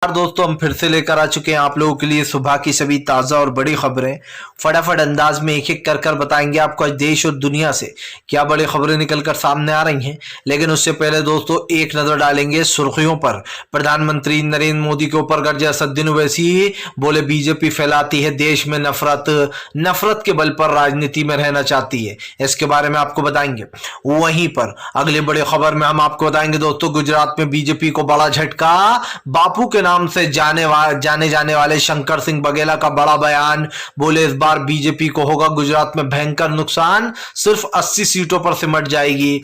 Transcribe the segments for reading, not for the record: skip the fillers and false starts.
दोस्तों हम फिर से लेकर आ चुके हैं आप लोगों के लिए सुबह की सभी ताज़ा और बड़ी खबरें। फटाफट अंदाज में एक एक कर बताएंगे आपको आज देश और दुनिया से क्या बड़ी खबरें निकलकर सामने आ रही हैं। लेकिन उससे पहले दोस्तों एक नज़र डालेंगे सुर्खियों पर। प्रधानमंत्री नरेंद्र मोदी के ऊपर गरजे असदुद्दीन ओवैसी, बोले बीजेपी फैलाती है देश में नफरत के बल पर राजनीति में रहना चाहती है। इसके बारे में आपको बताएंगे। वहीं पर अगली बड़ी खबर में हम आपको बताएंगे दोस्तों, गुजरात में बीजेपी को बड़ा झटका। बापू के नाम से जाने जाने वाले शंकर सिंह बघेला का बड़ा बयान, बोले इस बार बीजेपी को होगा गुजरात में भयंकर नुकसान, सिर्फ 80 सीटों पर सिमट जाएगी।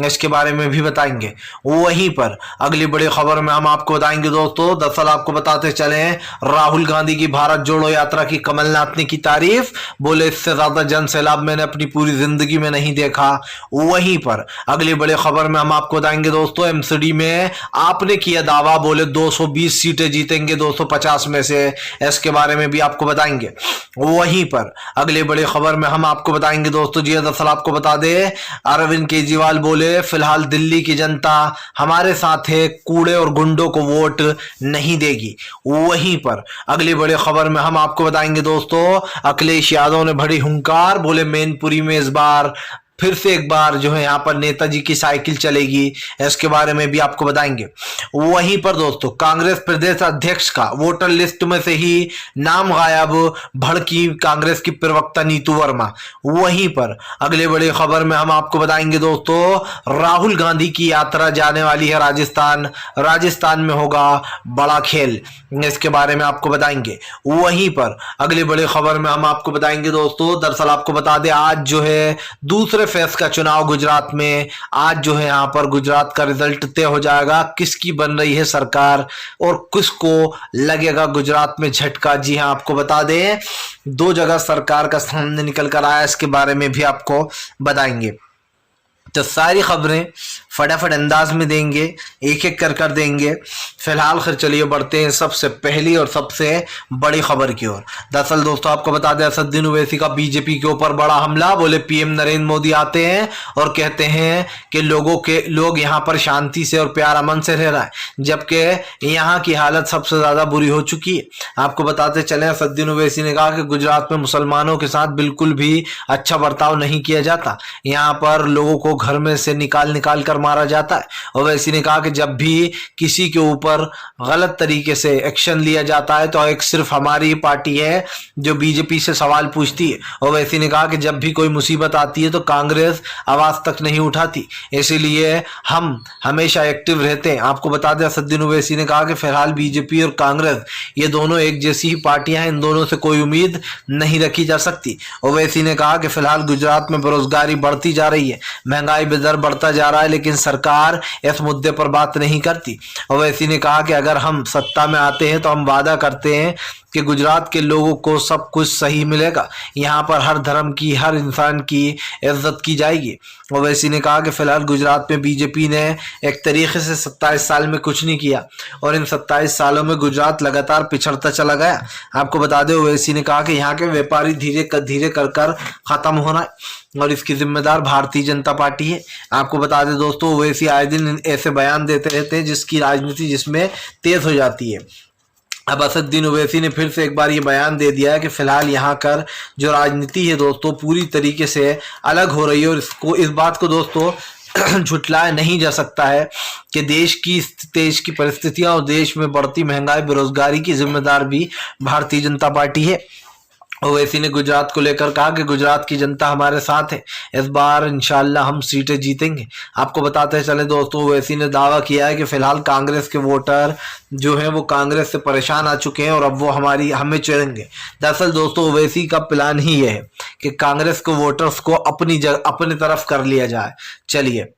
इसके बारे में भी बताएंगे। वहीं पर अगली बड़ी खबर में हम आपको बताएंगे दोस्तों, दरअसल आपको बताते चले राहुल गांधी की भारत जोड़ो यात्रा की कमलनाथ ने की तारीफ, बोले इससे ज्यादा जन सैलाब मैंने अपनी पूरी जिंदगी में नहीं देखा। वहीं पर अगली बड़ी खबर में हम आपको बताएंगे दोस्तों, एमसीडी में आपने किया दावा, बोले 220 सीटें जीतेंगे 250 में से। इसके बारे में भी आपको बताएंगे। वहीं पर अगली बड़ी खबर में हम आपको बताएंगे दोस्तों, जी दरअसल आपको बता दे, अरविंद केजरीवाल बोले फिलहाल दिल्ली की जनता हमारे साथ है, कूड़े और गुंडों को वोट नहीं देगी। वहीं पर अगली बड़ी खबर में हम आपको बताएंगे दोस्तों, अखिलेश यादव ने भरी हुंकार, बोले मैनपुरी में इस बार फिर से एक बार जो है यहाँ पर नेताजी की साइकिल चलेगी। इसके बारे में भी आपको बताएंगे। वहीं पर दोस्तों कांग्रेस प्रदेश अध्यक्ष का वोटर लिस्ट में से ही नाम गायब, भड़की कांग्रेस की प्रवक्ता नीतू वर्मा। वहीं पर अगले बड़ी खबर में हम आपको बताएंगे दोस्तों, राहुल गांधी की यात्रा जाने वाली है राजस्थान में होगा बड़ा खेल। इसके बारे में आपको बताएंगे। वहीं पर अगली बड़ी खबर में हम आपको बताएंगे दोस्तों, दरअसल आपको बता दें आज जो है दूसरे फेज का चुनाव गुजरात में, आज जो है यहाँ पर गुजरात का रिजल्ट तय हो जाएगा, किसकी बन रही है सरकार और किसको लगेगा गुजरात में झटका। जी हाँ, आपको बता दें 2 जगह सरकार का सामने निकल कर आया, इसके बारे में भी आपको बताएंगे। तो सारी खबरें फटाफट अंदाज में देंगे, एक एक कर देंगे। फिलहाल खैर चलिए बढ़ते हैं सबसे पहली और सबसे बड़ी खबर की ओर। दरअसल दोस्तों आपको बता दें, असदुद्दीन ओवैसी का बीजेपी के ऊपर बड़ा हमला, बोले पीएम नरेंद्र मोदी आते हैं और कहते हैं कि लोग यहाँ पर शांति से और प्यार अमन से रह रहा है, जबकि यहाँ की हालत सबसे ज्यादा बुरी हो चुकी है। आपको बताते चले, असदुद्दीन ओवैसी ने कहा कि गुजरात में मुसलमानों के साथ बिल्कुल भी अच्छा बर्ताव नहीं किया जाता, यहाँ पर लोगों को घर में से निकाल कर मारा जाता है। ओवैसी ने कहा कि जब भी किसी के ऊपर गलत तरीके से एक्शन लिया जाता है तो एक सिर्फ हमारी ही पार्टी है जो बीजेपी से सवाल पूछती है। ओवैसी ने कहा कि जब भी कोई मुसीबत आती है तो कांग्रेस आवाज तक नहीं उठाती, इसीलिए हम हमेशा एक्टिव रहते हैं। आपको बता दें, असदुद्दीन ओवैसी ने कहा कि फिलहाल बीजेपी और कांग्रेस ये दोनों एक जैसी ही पार्टियां हैं, इन दोनों से कोई उम्मीद नहीं रखी जा सकती। ओवैसी ने कहा कि फिलहाल गुजरात में बेरोजगारी बढ़ती जा रही है, महंगाई दर बढ़ता जा रहा है, लेकिन सरकार इस मुद्दे पर बात नहीं करती। ओवैसी ने कहा कि अगर हम सत्ता में आते हैं तो हम वादा करते हैं कि गुजरात के लोगों को सब कुछ सही मिलेगा, यहाँ पर हर धर्म की, हर इंसान की इज्जत की जाएगी। ओवैसी ने कहा कि फिलहाल गुजरात में बीजेपी ने एक तरीके से 27 साल में कुछ नहीं किया और इन 27 सालों में गुजरात लगातार पिछड़ता चला गया। आपको बता दें, ओवैसी ने कहा कि यहाँ के व्यापारी धीरे कर खत्म होना है और इसकी जिम्मेदार भारतीय जनता पार्टी है। आपको बता दें दोस्तों, ओवैसी आए दिन ऐसे बयान देते रहते हैं जिसकी राजनीति जिसमें तेज हो जाती है। अब असदुद्दीन ओवैसी ने फिर से एक बार ये बयान दे दिया है कि फिलहाल यहाँ कर जो राजनीति है दोस्तों पूरी तरीके से अलग हो रही है और इस बात को दोस्तों झुटलाया नहीं जा सकता है कि देश की परिस्थितियां और देश में बढ़ती महंगाई, बेरोजगारी की जिम्मेदार भी भारतीय जनता पार्टी है। ओवैसी ने गुजरात को लेकर कहा कि गुजरात की जनता हमारे साथ है, इस बार इंशाल्लाह हम सीटें जीतेंगे। आपको बताते चले दोस्तों, ओवैसी ने दावा किया है कि फिलहाल कांग्रेस के वोटर जो हैं वो कांग्रेस से परेशान आ चुके हैं और अब वो हमें चुनेंगे। दरअसल दोस्तों ओवैसी का प्लान ही ये है कि कांग्रेस को वोटर्स को अपनी तरफ कर लिया जाए। चलिए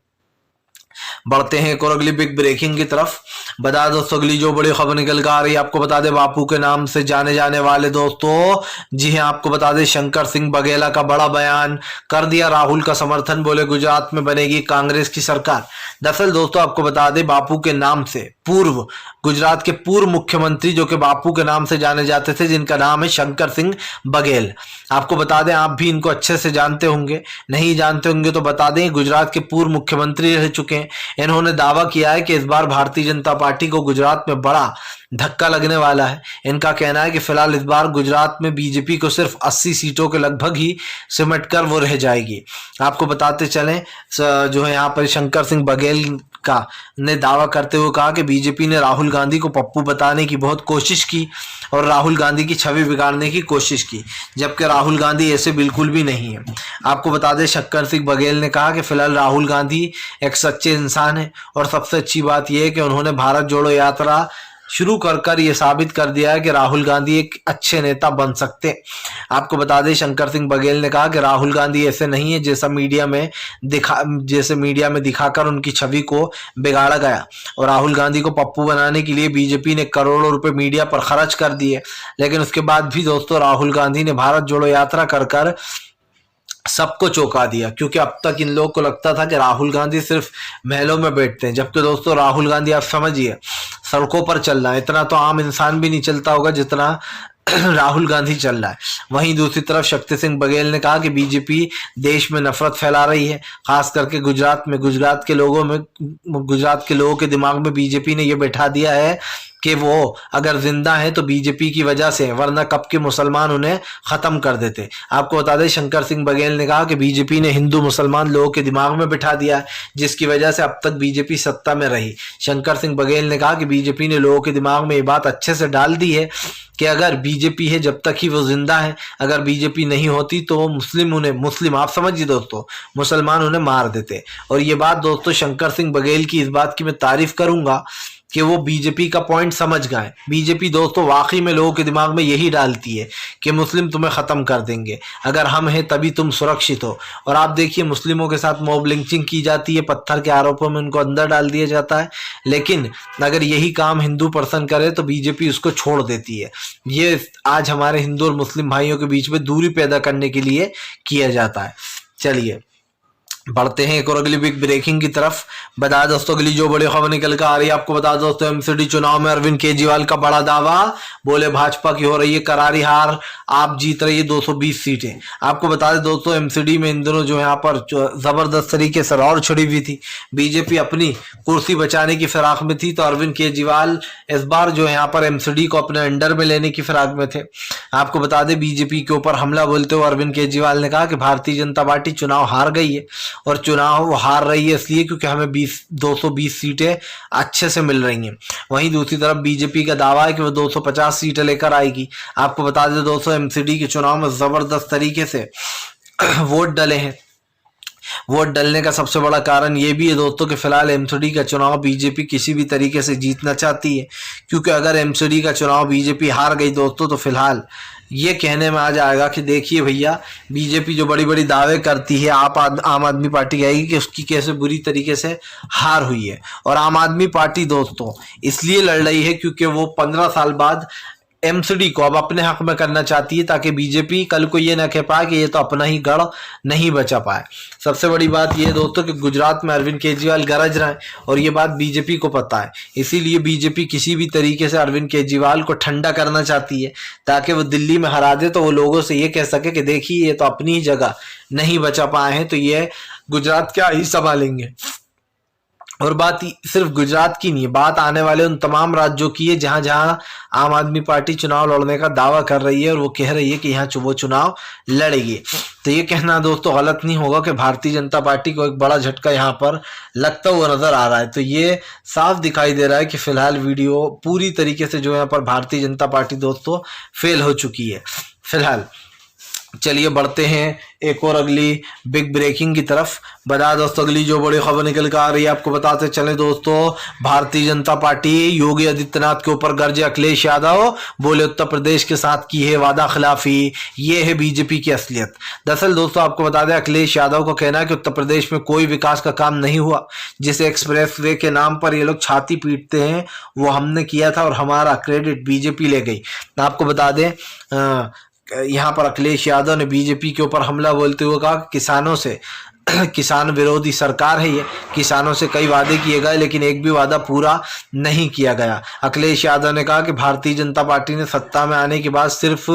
बढ़ते हैं एक और अगली बिग ब्रेकिंग की तरफ। बता दोस्तों अगली जो बड़ी खबर निकल कर आ रही है, आपको बता दें बापू के नाम से जाने जाने वाले दोस्तों, जी हां आपको बता दें शंकर सिंह बघेला का बड़ा बयान, कर दिया राहुल का समर्थन, बोले गुजरात में बनेगी कांग्रेस की सरकार। दरअसल दोस्तों आपको बता दें, बापू के नाम से गुजरात के पूर्व मुख्यमंत्री जो कि बापू के नाम से जाने जाते थे, जिनका नाम है शंकर सिंह बघेल। आपको बता दें, आप भी इनको अच्छे से जानते होंगे, नहीं जानते होंगे तो बता दें, गुजरात के पूर्व मुख्यमंत्री रह चुके हैं। हैं। इन्होंने दावा किया है कि इस बार भारतीय जनता पार्टी को गुजरात में बड़ा धक्का लगने वाला है। इनका कहना है कि फिलहाल इस बार गुजरात में बीजेपी को सिर्फ 80 सीटों के लगभग ही सिमट कर वो रह जाएगी। आपको बताते चलें जो है यहाँ पर शंकर सिंह बघेल का ने दावा करते हुए कहा कि बीजेपी ने राहुल गांधी को पप्पू बताने की बहुत कोशिश की और राहुल गांधी की छवि बिगाड़ने की कोशिश की, जबकि राहुल गांधी ऐसे बिल्कुल भी नहीं है। आपको बता दें शंकर सिंह बघेल ने कहा कि फिलहाल राहुल गांधी एक सच्चे इंसान है और सबसे अच्छी बात यह है कि उन्होंने भारत जोड़ो यात्रा शुरू कर ये साबित कर दिया है कि राहुल गांधी एक अच्छे नेता बन सकते। आपको बता दें शंकर सिंह बघेल ने कहा कि राहुल गांधी ऐसे नहीं है जैसे मीडिया में दिखाकर उनकी छवि को बिगाड़ा गया, और राहुल गांधी को पप्पू बनाने के लिए बीजेपी ने करोड़ों रुपए मीडिया पर खर्च कर दिए। लेकिन उसके बाद भी दोस्तों राहुल गांधी ने भारत जोड़ो यात्रा कर सबको चौंका दिया, क्योंकि अब तक इन लोगों को लगता था कि राहुल गांधी सिर्फ महलों में बैठते हैं, जबकि दोस्तों राहुल गांधी आप समझिए सड़कों पर चल रहा है। इतना तो आम इंसान भी नहीं चलता होगा जितना राहुल गांधी चल रहा है। वहीं दूसरी तरफ शक्ति सिंह बघेल ने कहा कि बीजेपी देश में नफरत फैला रही है, खास करके गुजरात के लोगों के दिमाग में बीजेपी ने यह बैठा दिया है कि वो अगर जिंदा है तो बीजेपी की वजह से, वरना कब के मुसलमान उन्हें खत्म कर देते। आपको बता दें शंकर सिंह बघेल ने कहा कि बीजेपी ने हिंदू मुसलमान लोगों के दिमाग में बिठा दिया है, जिसकी वजह से अब तक बीजेपी सत्ता में रही। शंकर सिंह बघेल ने कहा कि बीजेपी ने लोगों के दिमाग में ये बात अच्छे से डाल दी है कि अगर बीजेपी है जब तक ही वो जिंदा है, अगर बीजेपी नहीं होती तो वो मुस्लिम आप समझिए दोस्तों, मुसलमान उन्हें मार देते। और ये बात दोस्तों शंकर सिंह बघेल की इस बात की मैं तारीफ करूंगा कि वो बीजेपी का पॉइंट समझ गए। बीजेपी दोस्तों वाकई में लोगों के दिमाग में यही डालती है कि मुस्लिम तुम्हें खत्म कर देंगे, अगर हम हैं तभी तुम सुरक्षित हो। और आप देखिए मुस्लिमों के साथ मॉब लिंचिंग की जाती है, पत्थर के आरोपों में उनको अंदर डाल दिया जाता है, लेकिन अगर यही काम हिंदू पर्सन करे तो बीजेपी उसको छोड़ देती है। ये आज हमारे हिंदू और मुस्लिम भाइयों के बीच में दूरी पैदा करने के लिए किया जाता है। चलिए बढ़ते हैं एक और अगली बिग ब्रेकिंग की तरफ। बता दोस्तों अगली जो बड़ी खबर निकल कर आ रही है, आपको बता दोस्तों एमसीडी चुनाव में अरविंद केजरीवाल का बड़ा दावा, बोले भाजपा की हो रही है करारी हार, आप जीत रही है 220 सीटें। आपको बता दें दोस्तों एमसीडी में इन दिनों जो यहाँ पर जबरदस्त तरीके से रौड़ छड़ी हुई थी, बीजेपी अपनी कुर्सी बचाने की फिराक में थी, तो अरविंद केजरीवाल इस बार जो यहाँ पर एमसीडी को अपने अंडर में लेने की फिराक में थे। आपको बता दें बीजेपी के ऊपर हमला बोलते हुए अरविंद केजरीवाल ने कहा कि भारतीय जनता पार्टी चुनाव हार गई है, और चुनाव हार रही है इसलिए क्योंकि हमें 220 सीटें अच्छे से मिल रही हैं। वहीं दूसरी तरफ बीजेपी का दावा है कि वो 250 सीटें लेकर आएगी। आपको बता दें दोस्तों एमसीडी के चुनाव में जबरदस्त तरीके से वोट डले हैं। वोट डलने का सबसे बड़ा कारण ये भी है दोस्तों कि फिलहाल एमसीडी का चुनाव बीजेपी किसी भी तरीके से जीतना चाहती है, क्योंकि अगर एमसीडी का चुनाव बीजेपी हार गई दोस्तों तो फिलहाल ये कहने में आ जाएगा कि देखिए भैया बीजेपी जो बड़ी बड़ी दावे करती है आम आदमी पार्टी कहेगी कि उसकी कैसे बुरी तरीके से हार हुई है। और आम आदमी पार्टी दोस्तों इसलिए लड़ रही है क्योंकि वो 15 साल बाद एमसीडी को अब अपने हक में करना चाहती है, ताकि बीजेपी कल को ये ना कह पाए कि ये तो अपना ही गढ़ नहीं बचा पाए। सबसे बड़ी बात ये दोस्तों कि गुजरात में अरविंद केजरीवाल गरज रहे हैं और ये बात बीजेपी को पता है, इसीलिए बीजेपी किसी भी तरीके से अरविंद केजरीवाल को ठंडा करना चाहती है, ताकि वो दिल्ली में हरा दे तो वो लोगों से ये कह सके कि देखिए ये तो अपनी ही जगह नहीं बचा पाए हैं, तो ये गुजरात क्या ही संभालेंगे। और बात सिर्फ गुजरात की नहीं है, बात आने वाले उन तमाम राज्यों की है जहां जहां आम आदमी पार्टी चुनाव लड़ने का दावा कर रही है और वो कह रही है कि यहाँ वो चुनाव लड़ेगी। तो ये कहना दोस्तों गलत नहीं होगा कि भारतीय जनता पार्टी को एक बड़ा झटका यहाँ पर लगता हुआ नजर आ रहा है। तो ये साफ दिखाई दे रहा है कि फिलहाल वीडियो पूरी तरीके से जो यहाँ पर भारतीय जनता पार्टी दोस्तों फेल हो चुकी है फिलहाल। चलिए बढ़ते हैं एक और अगली बिग ब्रेकिंग की तरफ। बता दोस्तों अगली जो बड़ी खबर निकल कर आ रही है, आपको बताते चले दोस्तों भारतीय जनता पार्टी योगी आदित्यनाथ के ऊपर गरजे अखिलेश यादव, बोले उत्तर प्रदेश के साथ की है वादा खिलाफी, ये है बीजेपी की असलियत। दरअसल दोस्तों आपको बता दें अखिलेश यादव का कहना है कि उत्तर प्रदेश में कोई विकास का काम नहीं हुआ, जिसे एक्सप्रेस वे के नाम पर ये लोग छाती पीटते हैं वो हमने किया था और हमारा क्रेडिट बीजेपी ले गई। आपको बता दें यहाँ पर अखिलेश यादव ने बीजेपी के ऊपर हमला बोलते हुए कहा किसानों से किसान विरोधी सरकार है ये। किसानों से कई वादे किए गए लेकिन एक भी वादा पूरा नहीं किया गया। अखिलेश यादव ने कहा कि भारतीय जनता पार्टी ने सत्ता में आने के बाद सिर्फ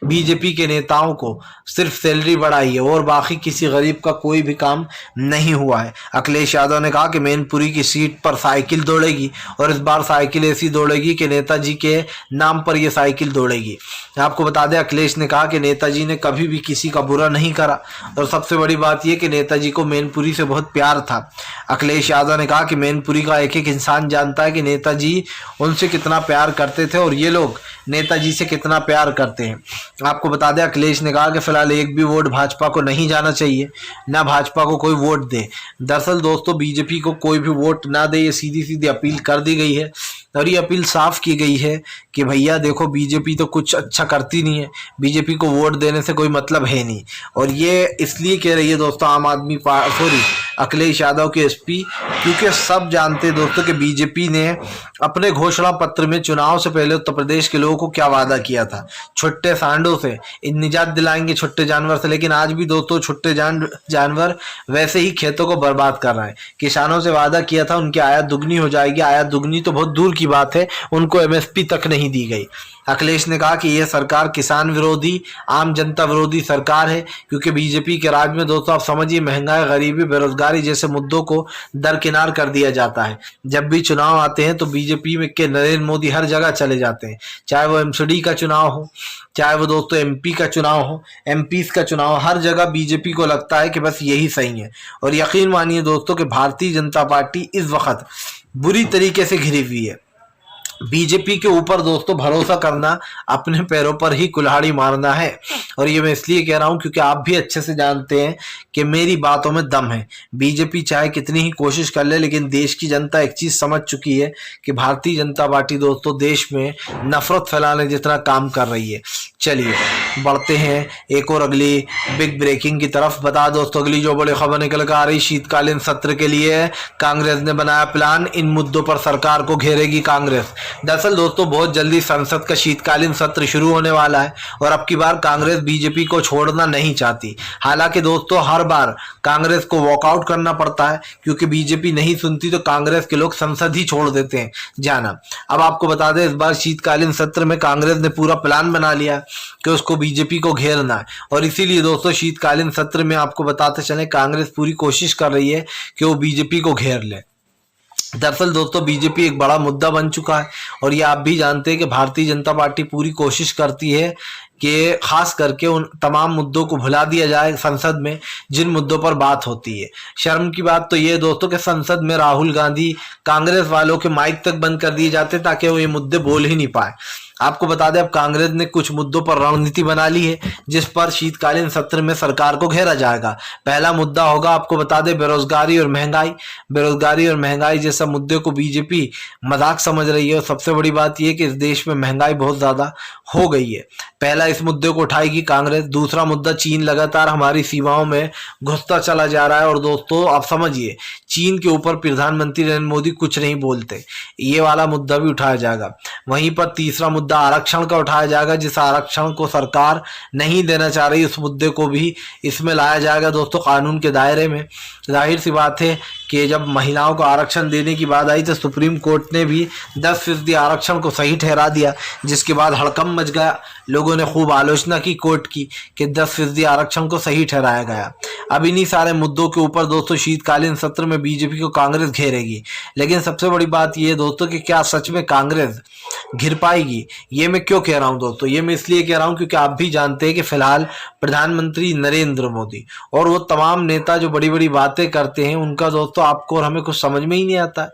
बीजेपी के नेताओं को सिर्फ सैलरी बढ़ाई है और बाकी किसी गरीब का कोई भी काम नहीं हुआ है। अखिलेश यादव ने कहा कि मैनपुरी की सीट पर साइकिल दौड़ेगी और इस बार साइकिल ऐसी दौड़ेगी कि नेताजी के नाम पर यह साइकिल दौड़ेगी। आपको बता दें, अखिलेश ने कहा कि नेताजी ने कभी भी किसी का बुरा नहीं करा और सबसे बड़ी बात यह कि नेताजी को मैनपुरी से बहुत प्यार था। अखिलेश यादव ने कहा कि मैनपुरी का एक एक इंसान जानता है कि नेताजी उनसे कितना प्यार करते थे और ये लोग नेताजी से कितना प्यार करते हैं। आपको बता दें, अखिलेश ने कहा कि फिलहाल एक भी वोट भाजपा को नहीं जाना चाहिए, ना भाजपा को कोई वोट दे। दरअसल दोस्तों, बीजेपी को कोई भी वोट ना दे, ये सीधी सीधी अपील कर दी गई है और ये अपील साफ की गई है कि भैया देखो, बीजेपी तो कुछ अच्छा करती नहीं है, बीजेपी को वोट देने से कोई मतलब है नहीं। और ये इसलिए कह रही है दोस्तों आम आदमी पार्टी, अखिलेश यादव के एसपी, क्योंकि सब जानते हैं दोस्तों कि बीजेपी ने अपने घोषणा पत्र में चुनाव से पहले उत्तर प्रदेश के लोगों को क्या वादा किया था, छुट्टे सांडों से निजात दिलाएंगे, छुट्टे जानवर से। लेकिन आज भी दोस्तों छुट्टे जानवर वैसे ही खेतों को बर्बाद कर रहे हैं। किसानों से वादा किया था उनकी आयात दुगनी हो जाएगी, आयात दुगनी तो बहुत दूर की बात है, उनको एमएसपी तक नहीं दी गई। अखिलेश ने कहा कि यह सरकार किसान विरोधी, आम जनता विरोधी सरकार है, क्योंकि बीजेपी के राज में दोस्तों आप समझिए महंगाई, गरीबी, बेरोजगारी जैसे मुद्दों को दरकिनार कर दिया जाता है। जब भी चुनाव आते हैं तो बीजेपी में के नरेंद्र मोदी हर जगह चले जाते हैं, चाहे वो एमसीडी का चुनाव हो, चाहे वो दोस्तों एमपी का चुनाव हो, एमपीज का चुनाव, हर जगह बीजेपी को लगता है कि बस यही सही है। और यकीन मानिए दोस्तों कि भारतीय जनता पार्टी इस वक्त बुरी तरीके से घिरी हुई है। बीजेपी के ऊपर दोस्तों भरोसा करना अपने पैरों पर ही कुल्हाड़ी मारना है। और ये मैं इसलिए कह रहा हूं क्योंकि आप भी अच्छे से जानते हैं कि मेरी बातों में दम है। बीजेपी चाहे कितनी ही कोशिश कर ले, लेकिन देश की जनता एक चीज समझ चुकी है कि भारतीय जनता पार्टी दोस्तों देश में नफरत फैलाने जितना काम कर रही है। चलिए बढ़ते हैं एक और अगली बिग ब्रेकिंग की तरफ। बता दोस्तों अगली जो बड़ी खबर निकल कर आ रही, शीतकालीन सत्र के लिए कांग्रेस ने बनाया प्लान, इन मुद्दों पर सरकार को घेरेगी कांग्रेस। दरअसल दोस्तों बहुत जल्दी संसद का शीतकालीन सत्र शुरू होने वाला है और अब की बार कांग्रेस बीजेपी को छोड़ना नहीं चाहती। हालांकि दोस्तों हर बार कांग्रेस को वॉकआउट करना पड़ता है, क्योंकि बीजेपी नहीं सुनती तो कांग्रेस के लोग संसद ही छोड़ देते हैं जाना। अब आपको बता दें, इस बार शीतकालीन सत्र में कांग्रेस ने पूरा प्लान बना लिया कि उसको बीजेपी को घेरना है और इसीलिए दोस्तों शीतकालीन सत्र में आपको बताते चले कांग्रेस पूरी कोशिश कर रही है कि वो बीजेपी को घेर ले। दरअसल दोस्तों बीजेपी एक बड़ा मुद्दा बन चुका है और ये आप भी जानते हैं कि भारतीय जनता पार्टी पूरी कोशिश करती है कि खास करके उन तमाम मुद्दों को भुला दिया जाए संसद में जिन मुद्दों पर बात होती है। शर्म की बात तो ये दोस्तों कि संसद में राहुल गांधी, कांग्रेस वालों के माइक तक बंद कर दिए जाते ताकि वो ये मुद्दे बोल ही नहीं पाए। आपको बता दें अब कांग्रेस ने कुछ मुद्दों पर रणनीति बना ली है जिस पर शीतकालीन सत्र में सरकार को घेरा जाएगा। पहला मुद्दा होगा, आपको बता दें, बेरोजगारी और महंगाई। बेरोजगारी और महंगाई जैसा मुद्दे को बीजेपी मजाक समझ रही है और सबसे बड़ी बात यह कि इस देश में महंगाई बहुत ज्यादा हो गई है। पहला इस मुद्दे को उठाएगी कांग्रेस। दूसरा मुद्दा, चीन लगातार हमारी सीमाओं में घुसता चला जा रहा है और दोस्तों आप समझिए चीन के ऊपर प्रधानमंत्री नरेंद्र मोदी कुछ नहीं बोलते, ये वाला मुद्दा भी उठाया जाएगा। वहीं पर तीसरा मुद्दा आरक्षण का उठाया जाएगा, जिस आरक्षण को सरकार नहीं देना चाह रही उस मुद्दे को भी इसमें लाया जाएगा दोस्तों कानून के दायरे में। जाहिर सी बात है कि जब महिलाओं को आरक्षण देने की बात आई तो सुप्रीम कोर्ट ने भी 10% आरक्षण को सही ठहरा दिया, जिसके बाद हड़कंप मच गया। लोगों ने खूब आलोचना की कोर्ट की कि 10% आरक्षण को सही ठहराया गया। अब इन्हीं सारे मुद्दों के ऊपर दोस्तों शीतकालीन सत्र में बीजेपी को कांग्रेस घेरेगी। लेकिन सबसे बड़ी बात यह है दोस्तों कि क्या सच में कांग्रेस घिर पाएगी? ये मैं क्यों कह रहा हूं दोस्तों, ये मैं इसलिए कह रहा हूं क्योंकि आप भी जानते हैं कि फिलहाल प्रधानमंत्री नरेंद्र मोदी और वो तमाम नेता जो बड़ी बड़ी बातें करते हैं उनका दोस्तों आपको और हमें कुछ समझ में ही नहीं आता है,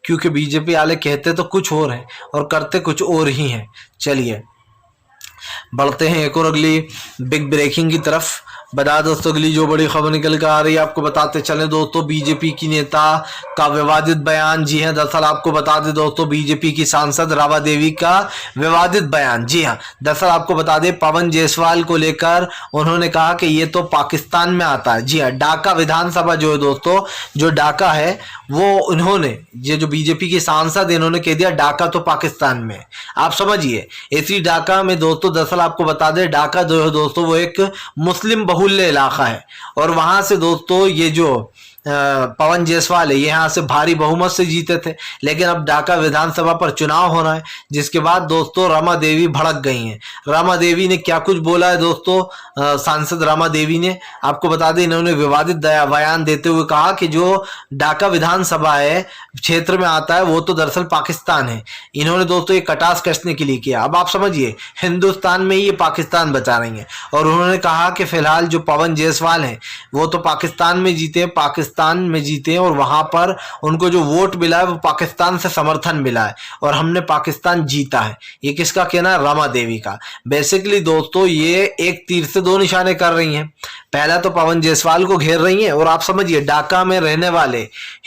क्योंकि बीजेपी वाले कहते तो कुछ और है और करते कुछ और ही हैं। चलिए बढ़ते हैं एक और अगली बिग ब्रेकिंग की तरफ। बता दोस्तों अगली जो बड़ी खबर निकल कर आ रही है, आपको बताते चले दोस्तों बीजेपी की नेता का विवादित बयान। जी हां, दरअसल आपको बता दें दोस्तों बीजेपी की सांसद राबा देवी का विवादित बयान। जी हां, दरअसल आपको बता दें पवन जायसवाल को लेकर उन्होंने कहा कि ये तो पाकिस्तान में आता है। जी हां, ढाका विधानसभा जो है दोस्तों, जो ढाका है वो उन्होंने ये जो बीजेपी की सांसद है इन्होंने कह दिया ढाका तो पाकिस्तान में। आप समझिए इसी ढाका में दोस्तों, दरअसल आपको बता दें ढाका जो है दोस्तों वो एक मुस्लिम बहुल बहुल्य इलाका है और वहां से दोस्तों ये जो पवन जायसवाल है, ये यहाँ से भारी बहुमत से जीते थे। लेकिन अब ढाका विधानसभा पर चुनाव हो रहा है, जिसके बाद दोस्तों रमा देवी भड़क गई हैं। रमा देवी ने क्या कुछ बोला है दोस्तों, सांसद रमा देवी ने, आपको बता दें, इन्होंने विवादित बयान देते हुए कहा कि जो ढाका विधानसभा है क्षेत्र में आता है वो तो दरअसल पाकिस्तान है। इन्होंने दोस्तों ये कटास कसने के लिए किया। अब आप समझिए, हिंदुस्तान में ये पाकिस्तान बचा रही हैं। और उन्होंने कहा कि फिलहाल जो पवन जायसवाल हैं वो तो पाकिस्तान में जीते, और वहां पर उनको जो वोट मिला है वो पाकिस्तान से समर्थन मिला है और हमने पाकिस्तान जीता है। ये किसका कहना है? रमा देवी का। बेसिकली दोस्तों ये एक तीर से दो निशाने कर रही हैं। पहला तो पवन जायसवाल को घेर रही हैं और आप समझिए ढाका में रहने वाले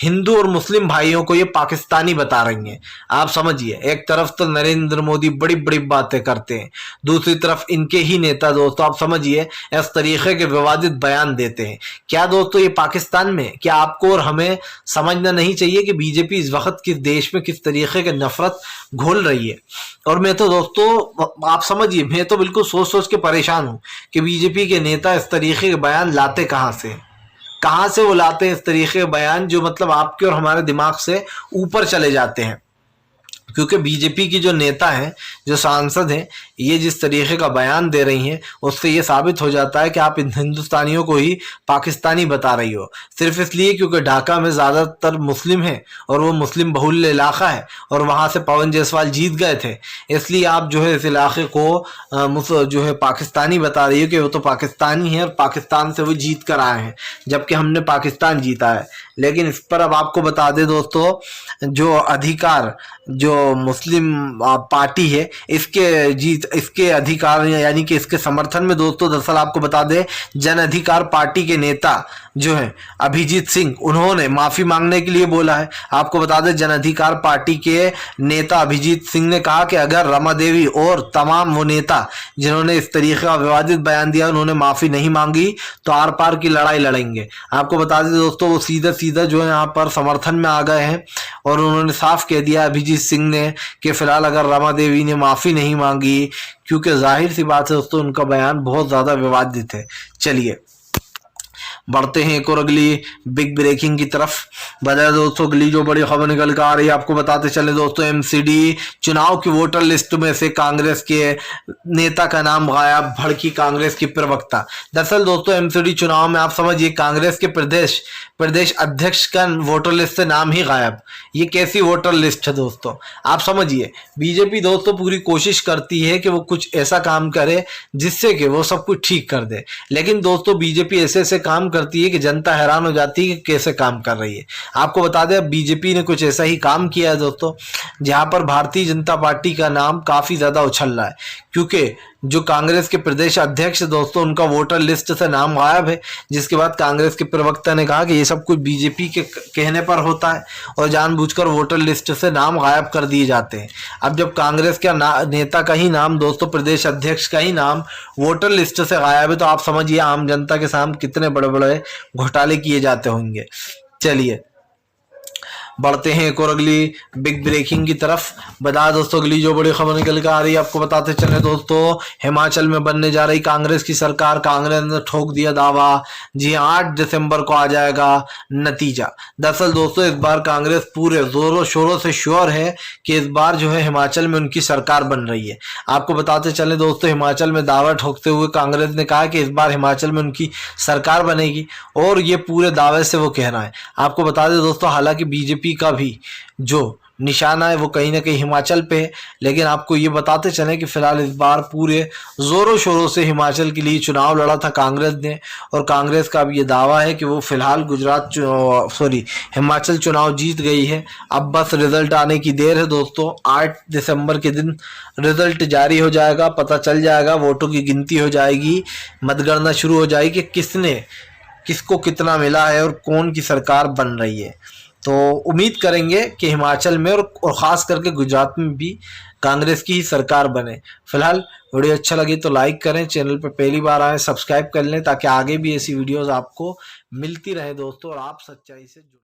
हिंदू और मुस्लिम भाइयों को ये पाकिस्तानी बता रही हैं। आप समझिए, एक तरफ तो नरेंद्र मोदी बड़ी बड़ी बातें करते हैं, दूसरी तरफ इनके ही नेता दोस्तों आप समझिए इस तरीके के विवादित बयान देते हैं। क्या दोस्तों ये पाकिस्तान में, क्या आपको और हमें समझना नहीं चाहिए कि बीजेपी इस वक्त किस देश में किस तरीके की नफरत घोल रही है? और मैं तो दोस्तों आप समझिए, मैं तो बिल्कुल सोच सोच के परेशान हूं कि बीजेपी के नेता इस तरीके के बयान लाते कहां से वो लाते हैं इस तरीके के बयान जो मतलब आपके और हमारे दिमाग से ऊपर चले जाते हैं। क्योंकि बीजेपी की जो नेता हैं, जो सांसद हैं, ये जिस तरीके का बयान दे रही हैं उससे ये साबित हो जाता है कि आप इन हिंदुस्तानियों को ही पाकिस्तानी बता रही हो, सिर्फ इसलिए क्योंकि ढाका में ज़्यादातर मुस्लिम हैं और वो मुस्लिम बहुल्य इलाका है और वहाँ से पवन जायसवाल जीत गए थे, इसलिए आप जो है इस इलाके को जो है पाकिस्तानी बता रही हो कि वो तो पाकिस्तानी है और पाकिस्तान से वो जीत कर आए हैं, जबकि हमने पाकिस्तान जीता है। लेकिन इस पर अब आपको बता दें दोस्तों, जो अधिकार जो मुस्लिम पार्टी है इसके अधिकार यानी कि इसके समर्थन में दोस्तों दरअसल आपको बता दें जन अधिकार पार्टी के नेता जो है अभिजीत सिंह, उन्होंने माफी मांगने के लिए बोला है। आपको बता दें जन अधिकार पार्टी के नेता अभिजीत सिंह ने कहा कि अगर रमा देवी और तमाम वो नेता जिन्होंने इस तरीके का विवादित बयान दिया उन्होंने माफी नहीं मांगी तो आर पार की लड़ाई लड़ेंगे। आपको बता दें दोस्तों वो सीधा जो है यहाँ पर समर्थन में आ गए हैं और उन्होंने साफ कह दिया अभिजीत सिंह ने कि फिलहाल अगर रमा देवी ने माफी नहीं मांगी, क्योंकि जाहिर सी बात है दोस्तों उनका बयान बहुत ज्यादा विवादित है। चलिए बढ़ते हैं एक और अगली बिग ब्रेकिंग की तरफ। बता दोस्तों अगली जो बड़ी खबर निकल कर आ रही है, आपको बताते चले दोस्तों, एमसीडी चुनाव की वोटर लिस्ट में से कांग्रेस के नेता का नाम गायब, भड़की कांग्रेस की प्रवक्ता। दरअसल दोस्तों एमसीडी चुनाव में आप समझिए कांग्रेस के प्रदेश अध्यक्ष का वोटर लिस्ट से नाम ही गायब। ये कैसी वोटर लिस्ट है दोस्तों, आप समझिए। बीजेपी दोस्तों पूरी कोशिश करती है कि वो कुछ ऐसा काम करे जिससे कि वो सब कुछ ठीक कर दे, लेकिन दोस्तों बीजेपी ऐसे काम करती है कि जनता हैरान हो जाती है कि कैसे काम कर रही है। आपको बता दें बीजेपी ने कुछ ऐसा ही काम किया है दोस्तों, जहां पर भारतीय जनता पार्टी का नाम काफी ज्यादा उछल रहा है, क्योंकि जो कांग्रेस के प्रदेश अध्यक्ष दोस्तों उनका वोटर लिस्ट से नाम गायब है, जिसके बाद कांग्रेस के प्रवक्ता ने कहा कि ये सब कुछ बीजेपी के कहने पर होता है और जानबूझकर वोटर लिस्ट से नाम गायब कर दिए जाते हैं। अब जब कांग्रेस के नेता का ही नाम दोस्तों, प्रदेश अध्यक्ष का ही नाम वोटर लिस्ट से गायब है, तो आप समझिए आम जनता के सामने कितने बड़े बड़े घोटाले किए जाते होंगे। चलिए बढ़ते हैं एक और अगली बिग ब्रेकिंग की तरफ। बता दोस्तों अगली जो बड़ी खबर निकल कर आ रही है, आपको बताते चले दोस्तों, हिमाचल में बनने जा रही कांग्रेस की सरकार, कांग्रेस ने ठोक दिया दावा। जी 8 दिसंबर को आ जाएगा नतीजा। दरअसल दोस्तों इस बार कांग्रेस पूरे जोरों शोरों से श्योर है कि इस बार जो है हिमाचल में उनकी सरकार बन रही है। आपको बताते चले दोस्तों, हिमाचल में दावा ठोकते हुए कांग्रेस ने कहा कि इस बार हिमाचल में उनकी सरकार बनेगी और ये पूरे दावे से वो कहना है। आपको बता दें दोस्तों, हालांकि बीजेपी का भी जो निशाना है वो कहीं ना कहीं हिमाचल पे है, लेकिन आपको ये बताते चले कि फिलहाल इस बार पूरे जोरों शोरों से हिमाचल के लिए चुनाव लड़ा था कांग्रेस ने, और कांग्रेस का भी ये दावा है कि वो फिलहाल हिमाचल चुनाव जीत गई है। अब बस रिजल्ट आने की देर है दोस्तों। 8 दिसंबर के दिन रिजल्ट जारी हो जाएगा, पता चल जाएगा, वोटों की गिनती हो जाएगी, मतगणना शुरू हो जाएगी कि किसको कितना मिला है और कौन की सरकार बन रही है। तो उम्मीद करेंगे कि हिमाचल में और ख़ास करके गुजरात में भी कांग्रेस की ही सरकार बने। फिलहाल वीडियो अच्छा लगे तो लाइक करें, चैनल पर पहली बार आए सब्सक्राइब कर लें ताकि आगे भी ऐसी वीडियोस आपको मिलती रहे दोस्तों और आप सच्चाई से जुड़े।